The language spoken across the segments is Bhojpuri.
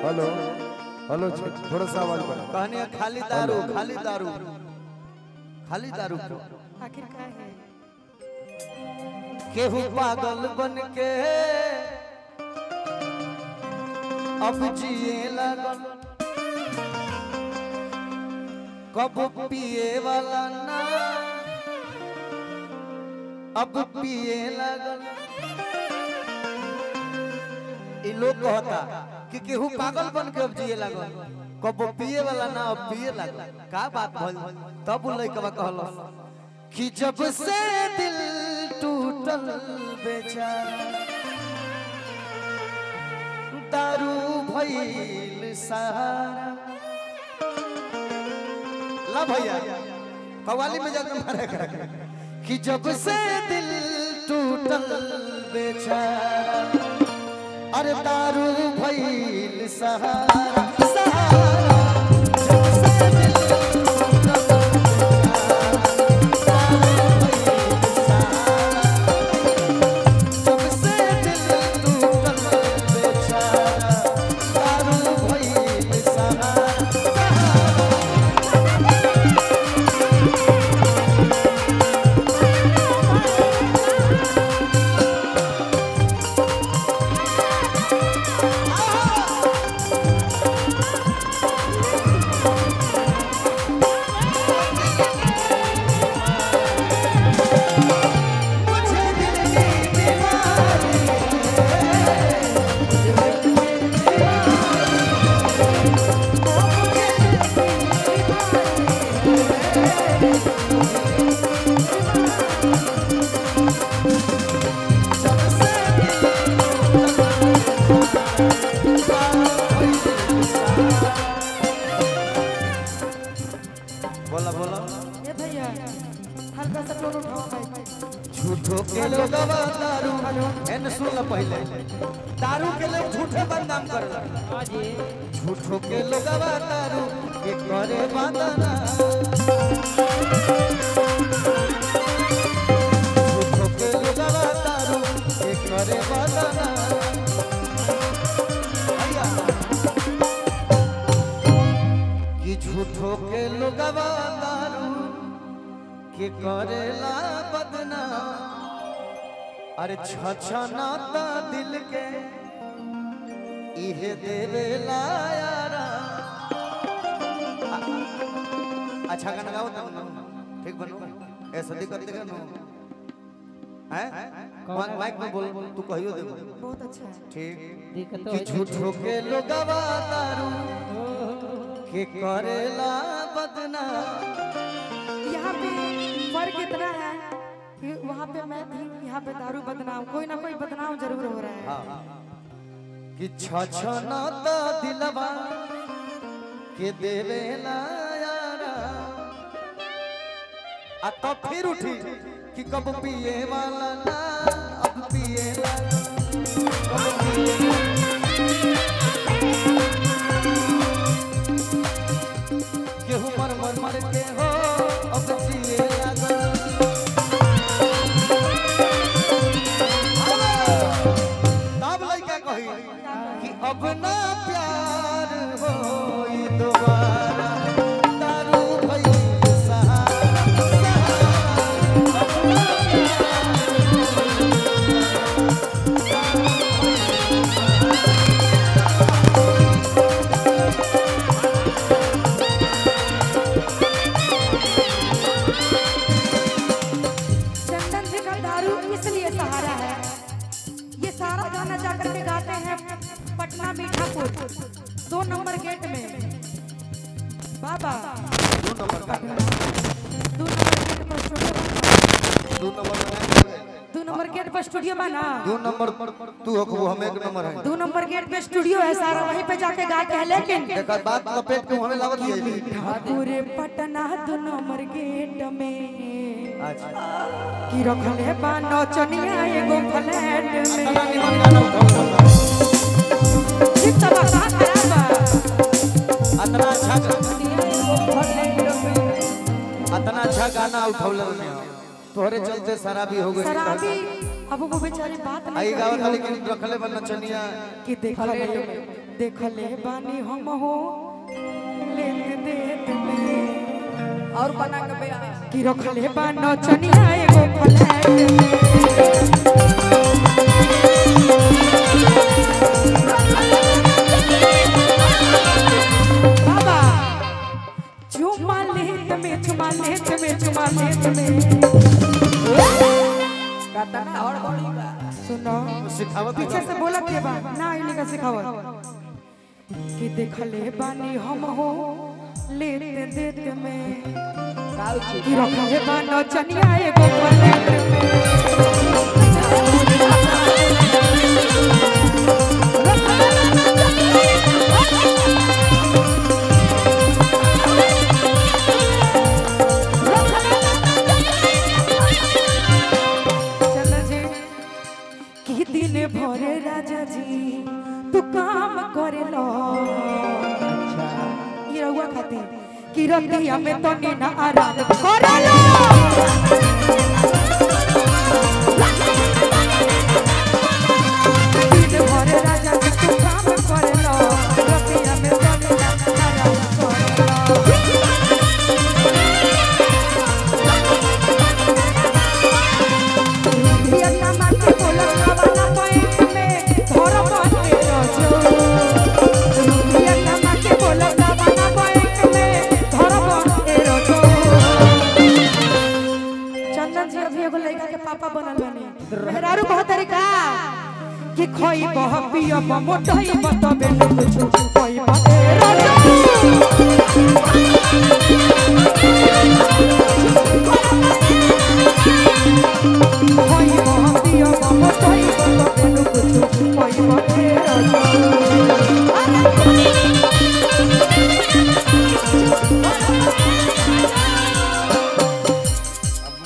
हेलो हेलो थोड़ा सा आवाज बढ़ा। कहने खाली दारू खाली दारू खाली दारू आखिर क्या है केहू पागल बन के अब जिए लगल कब पिए वाला ना अब पिए लगल। इ लोग कहता कि केहू पागल बन के अब जिए लगल कब पिए वाला ना अब पिए लगल। का बात भइल तब लइकवा कहल कि जब से दिल टूटल बेचारा दारू भइल सहारा। ला भैया कव्वाली में जाकर मारे कि जब से दिल टूटल बेचारा अरे दारू भइल सहारा सहारा। जब से दिल टूटल बोला बोला ये भैया हल्का सा टोन उठाओ भाई। झूठो के लोग दारू एन सुन ल पहले दारू के लोग झूठे बदनाम करला। हां जी झूठो के लोग दारू के करे बदना झूठो के लोग दारू के करे बदना। भैया कि झूठो के लोग दारू के करेला बदना अरे छछनाता दिल के इहे देवेला यारा। अच्छा गाना गाओ तब ठीक बनो ऐसा दिक्कत देगा नो हैं माइक में बोल तू कहियो दे बहुत अच्छा है ठीक कि झूठो के लोगवा दारू के करेला बदना। यहाँ पे फर्क इतना है कि वहाँ पे मैं थी यहाँ पे दारू बदनाम कोई ना कोई बदनाम जरूर हो रहा है। हाँ कि छछनाता दिलवा के देवेला यारा आ तो फिर उठी कि कब पिए वाला ना अब पिए वाला कब पिए केहू मर मर मर के हो अब जिए लगल। तब लइका कही कि अब ना प्यार होई दोबारा दारू भइल सहारा सहारा। अब ना चंदन जी का दारू इसलिए सहारा है। ये सारा गाना जाकर के गाते हैं पटना मीठापुर 2 नंबर गेट में बाबा 2 नंबर गेट पर स्टूडियो 2 नंबर गेट पर स्टूडियो बना 2 नंबर तू हो हम 1 नंबर है। 2 नंबर गेट पे स्टूडियो है सारा वहीं पे जाके गाते हैं लेकिन एक बात लपेट के हमें लागत है पूरे पटना 2 नंबर गेट में अच्छा की रखले बा नौचनिया एगो फ्लैट में। ठीक तबा का खराब बा इतना अच्छा गाना उठौले ने तोहरे चलते शराबी हो गई। शराबी अब वो बेचारी बात नहीं आई गावत लेकिन रखले बन नचनिया कि देखले देख ले बानी हम हो लेत देत में और बना के बे कि रखले बा नचनिया एगो फ्लैट में बाबा चुमा लेत में चुमा लेत में चुमा लेत में कतना और बड़ी बा सुनो सिखावत पीछे से बोला के बा ना इन्हीं का सिखावत कि देखले बानी हम हो लेत देत में काउ छी कि रखले बा नचनिया एगो फ्लैट में भरे राजा जी तू काम करे लो अच्छा ये रहुआ खाती कि रतिया में तो नीना आराम करे लो दिन भरे राजा जी तू काम करे लो रतिया में तो नीना आराम करे लो ये कामा के बोला वाला पॉइंट में धरो बने रोजो ये कामा के बोला वाला पॉइंट में धरो बने रोजो चंदन जी अभी एगो लड़का के पापा बनल बने मेहरारू बहुत तरीका कि खोई बह पियो मोटई बतबे न कुछ खोई बे रोजो खोई बह पियो मोटई बतबे न कुछ खोई बे रोजो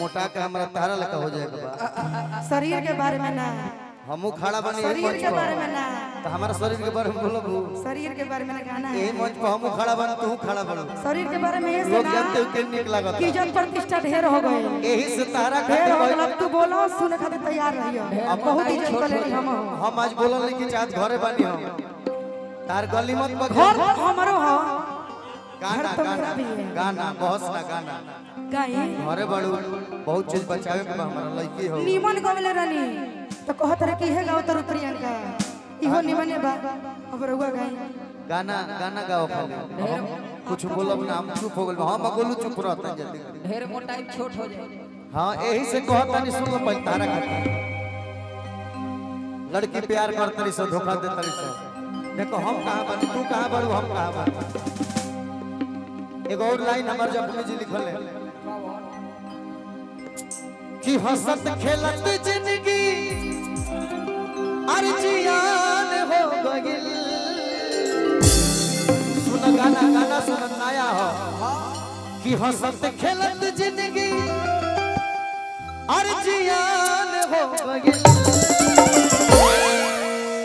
मोटा का हमरा तारा लगा हो जाएगा शरीर के बारे में ना हमू खड़ा बनी शरीर के बारे में ना तो हमारा शरीर के बारे में बोलो शरीर के बारे में ना गाना यही है मंच पर हमू खड़ा बन तू खड़ा बनो शरीर के बारे में ये लोग सुना जानते हो कि निक लागत कि जब प्रतिष्ठा ढेर हो गए यही से तारा ढेर हो खातिर गए तू बोलो सुने खातिर तैयार रहियो अब बहुत इज्जत कर लेनी हम आज बोलल नहीं कि चाहत घरे बानी हम तार गली मत पर घर हमारो हो गाना घर तो गाना मेरा भी है। गाना बहुत सा गाना गाई घरे बड़ू बहुत चीज बचावे के बा हमारा लड़की हो नीमन गवले रानी तो कहत रहे कि हे गाओ तो प्रियंका इहो नीमन बा अब रहुआ गाई गाना गाना गाओ खाली हम कुछ बोलब ना हम चुप हो गइल हम बोलू चुप रहता जल्दी ढेर मोटाई छोट हो जाए हां यही से कहता नहीं सुन लो पहले तारा खातिर लड़की प्यार करतरी से धोखा देतरी से देखो हम कहां बन तू कहां बड़ू हम कहां बन एक और लाइन हमार जपनी जी लिखल है कि हंसत खेलत जिंदगी अर्जियान हो गइल सुन गाना गाना सुन नया हो कि हंसत खेलत जिंदगी अर्जियान हो गइल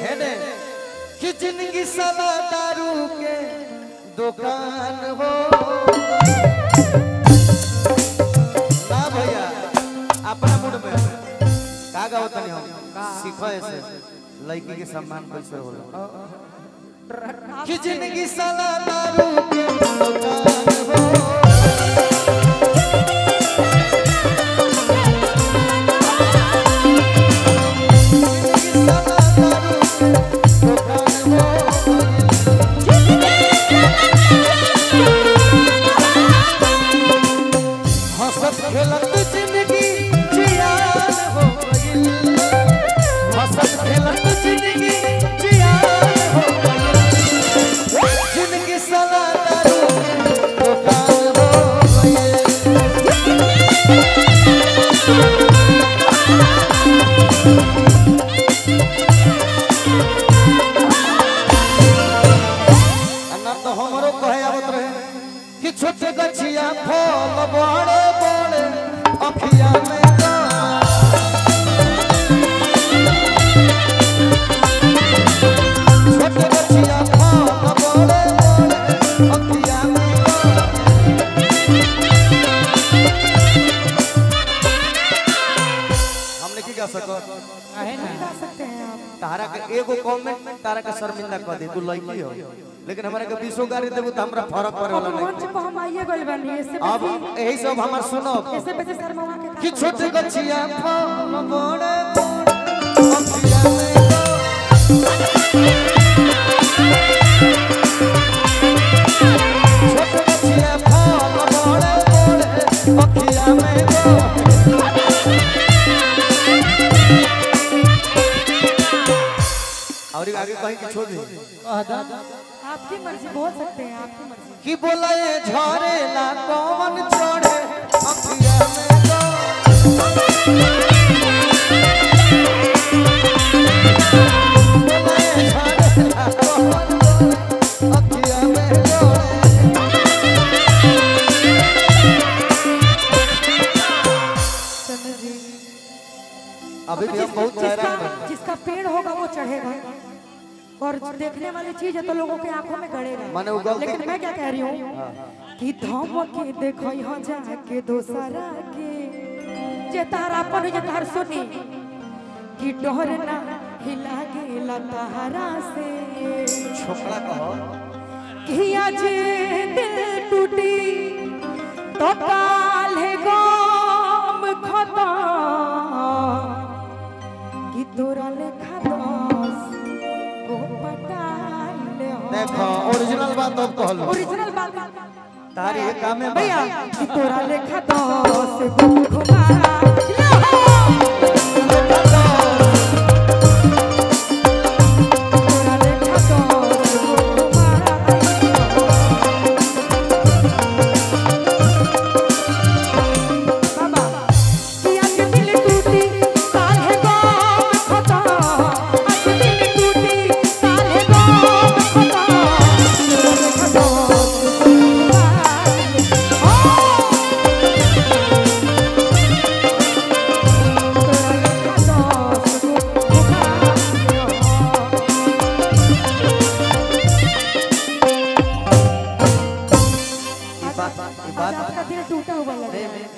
है ने कि जिंदगी साला दारू के दुकान हो ना भैया अपना मूड में का गाओ तनी हम सीखो ऐसे लड़की के सम्मान कैसे होला कि जिंदगी साला दारू के दुकान हो छोटे गछिया फल बड़े बड़े अखिया में छोटे गछिया फल बड़े बड़े अखिया में हमने की गा सको गा सकते हैं आप तारा के एगो कमेंट तारा के शर्मिंदा कर दी, तू लड़की हो, लेकिन हमारे के 20 गाड़ी देबू तो हमरा फर्क पड़े वाला मंच नहीं। पर हम आइए गइल बानी ऐसे अब यही सब हमार सुनो ऐसे बेचे शर्मा के कि छोटे गछिया फल बड़े बड़े अखिया में छोटे गछिया फल बड़े बड़े अखिया में और आगे कहीं की छोड़ दी आपकी मर्जी बोल सकते हैं, आपकी मर्जी। कि बोला ये झरे ला कौन चढ़े अखिया में गो बोला ये झरे ला कौन अखिया में गो अभी भी हम बहुत चेहरा जिसका पेड़ होगा वो चढ़ेगा और देखने वाली चीज है तो लोगों के आंखों में गड़ेगा। माने वो गलती- लेकिन मैं क्या कह रही हूँ कि धम के देखो यहाँ जाके दोसरा के जे तारा अपन जे तार सुनी कि डोर ना हिला गेला तारा से छोकरा कहो कि आज दिल टूटी तो काल्हे गम खता कि तोरा लेखा दस को पटाइले हो। देखो ओरिजिनल बात अब कहलो ओरिजिनल बात तारी ये काम में भैया कि तोरा लेखा दस को घुमा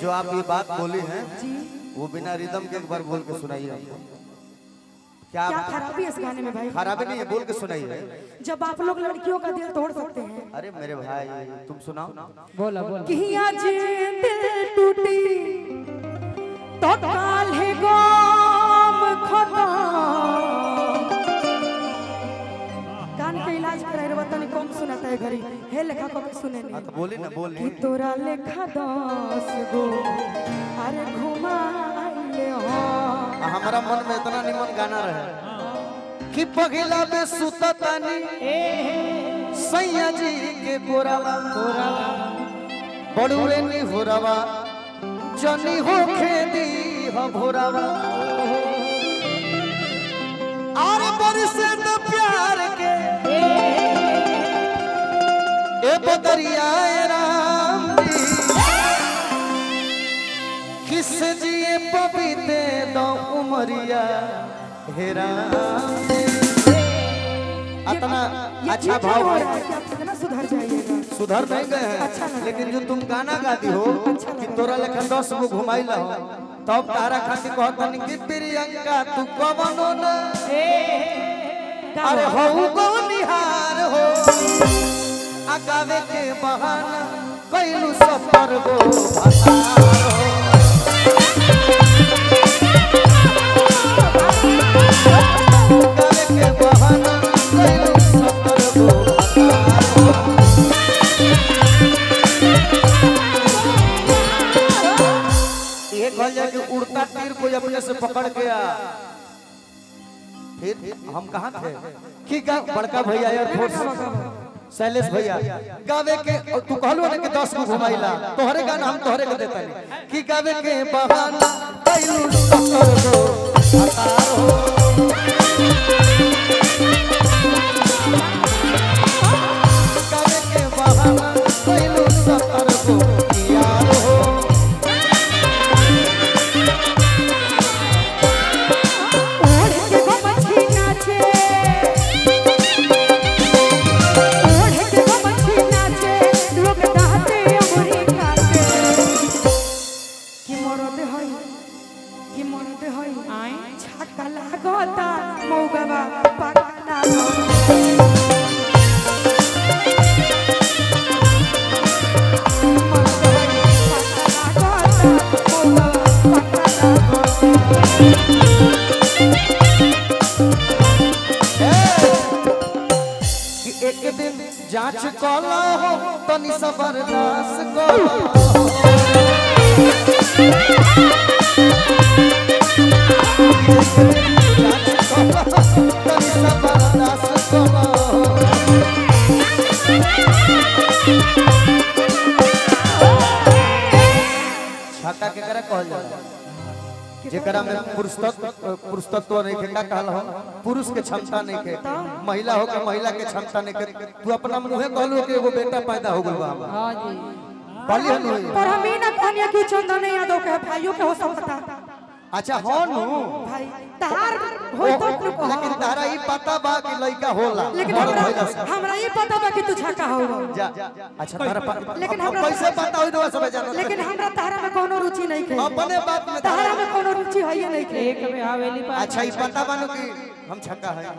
जो आप ये बात बोली हैं वो बिना रिदम के एक बार बोल के सुनाइए हमको। क्या क्या खराबी है इस गाने में भाई? खराबी नहीं है, बोल के सुनाइए। जब आप लोग लड़कियों का दिल तोड़ सकते हैं। अरे मेरे भाई तुम सुनाओ बोला बोला कि आज दिल टूटी तो काल्हे गम खता कान के इलाज कराए रे तनी कम सुनाता है घरी हे लेखा को के सुने हाँ नहीं तो बोली ना बोली कि तोरा लेखा 10 गो अरे घुमाइले हो। हमारा मन में इतना निमन गाना रहे कि पगला में सुततानी सैया जी के कोरावा बड़ुए नी होरावा जनी हो खेदी हो भोरावा अरे बरसे तो प्यार के ए बदरिया राम जी किस जिए पपीते दो उमरिया हेरा इतना अच्छा भाव है कि आप कितना सुधर जाइएगा। सुधर नहीं गए हैं लेकिन जो तुम गाना गाती हो कि तोरा लेखा 10 गो घुमाई ला हो तब तारा खातिर कहतनी कि प्रियंका तू कवनो न अरे हो गो निहार हो आगावे के बहाना कैलू 70 गो भसार हो आगावे के बहाना कैलू 70 गो भसार हो ये कह जाए कि उड़ता तीर कोई अपने से पकड़ गया फिर हम कहाँ थे कि बड़का भैया एयरफोर्स शैलेश भैया गावे के तू कहलू ना कि 10 को घुमाइला तोहरे गाना हम तोहरे के देता नहीं कि गावे के बहाना कैलू 70 गो हतार हो गावे के बहाना कैलू 70 गो यार हो छक्का लागता मौगवा पकड़ा एक दिन जांच कला हो तनी सा बर्दाश्त कला तनी सा बर्दाश्त कला छक्का केकरा कहल जाला जेकरा में पुरुषत्व नहीं के का कहल हो पुरुष के क्षमता नहीं के महिला हो के महिला के क्षमता नहीं के तू अपना मुंहे कहलू कि एगो बेटा पैदा हो गइल बा हां जी कहली हनु पर हम ही ना कहनिया कि चंदन यादव के भाइयों के हो सकता अच्छा हो नु भाई तार हो तो लेकिन तारा ई पता बा कि लइका होला लेकिन बड़ भइला से। हमरा ये पता बा कि तू छक्का हो जा अच्छा तारा लेकिन अब हमरा कैसे पता होई तो सब जानो लेकिन हमरा तारा में कोनो रुचि नहीं है अपने बात में तारा में कोनो रुचि है ही नहीं है एक में हवेली पर अच्छा ई पता बानो कि हम छक्का है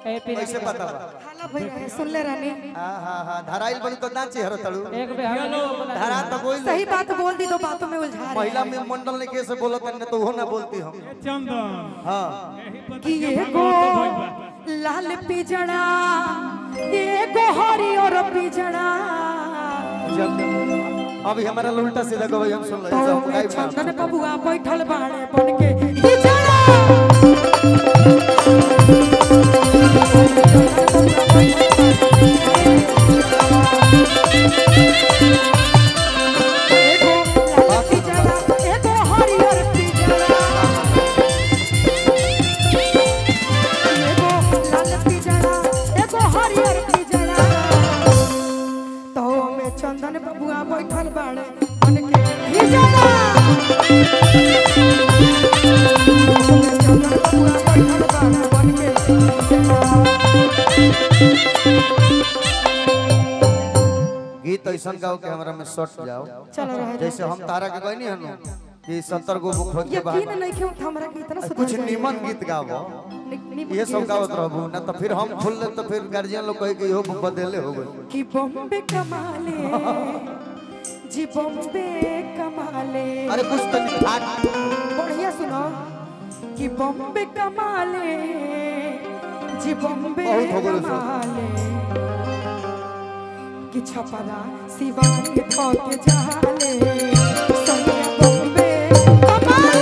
कैसे पता बा हाला भई रहे सुन ले रानी हां धराइल बनी तो ना चेहरा तड़ू एक में हवेली पर धरा तो बोल सही बात बोल दी तो बातों में उलझा रहे महिला में मंडल ने कैसे बोलत न तो हो ना बोलती हम चंदन हां कि ये गो लाल पिजड़ा ये गो हरियर पिजड़ा जब अभी हमारा उल्टा सीधा गवई हम सुन तो ले में चंदन बबुआ बैठल बाड़े बन के पिजड़ा चंदन बबुआ बैठल बाड़े बन के हिजड़ा चंदन बबुआ बैठल बाड़े बन के गीत ऐसा गाओ कि हमरा में सट जाओ चलो रहे जैसे हम तारा के कहनी हनु कि 70 गो बुक खोज के बाद यकीन नहीं क्यों हमरा के इतना सुधर कुछ जाए। निमन गीत गाओ निमन ये सब गीत। गावत रहबू ना तो फिर हम भूल ले तो फिर गार्जियन लोग कहे कि इहो बदले हो गए कि बॉम्बे कमाले जी बॉम्बे कमाले अरे कुछ तो ठाट बढ़िया सुनो कि बॉम्बे कमाले जी बॉम्बे बहुत हो गइल सर। कमाले कि छपरा शिवानी के जाले सोनिया बॉम्बे कमाले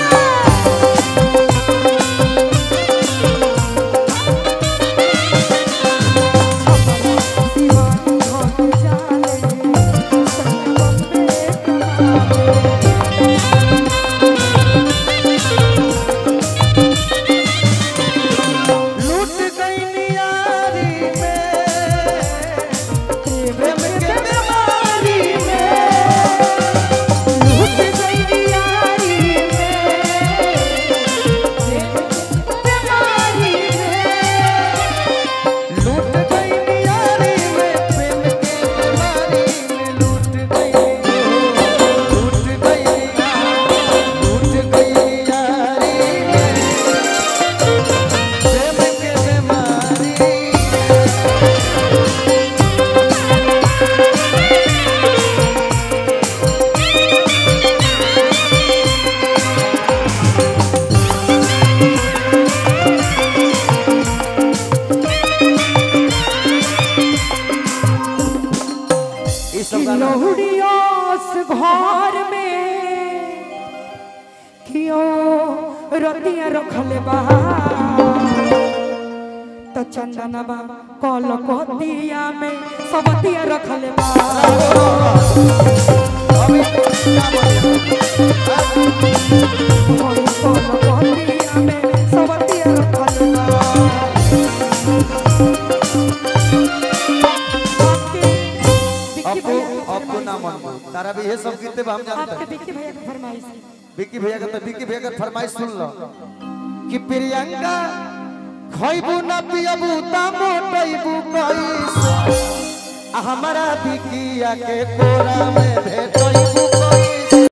लूट गई नियारी में प्रेम के बीमारी लूट गई नियारी में प्रेम के बीमारी में लूट गई नियारी में प्रेम के बीमारी ये सब गाना लहुड़ियोस घर में कियो रतिया रखले बा तो चंदनबा कल कोतिया में सबतिया रखले बा अभी क्या बोलिए कल कोतिया में सबतिया रखले बा अब तो ना मन तारा भी ये सब गीते हम जानते आपके हैं विक्की भैया की फरमाइश है। विक्की भैया का तो विक्की भैया का फरमाइश सुन लो कि प्रियंका खइबू ना पियबू ता मोटइबू कैसे हमारा बिकिया के कोरा में भेटइबू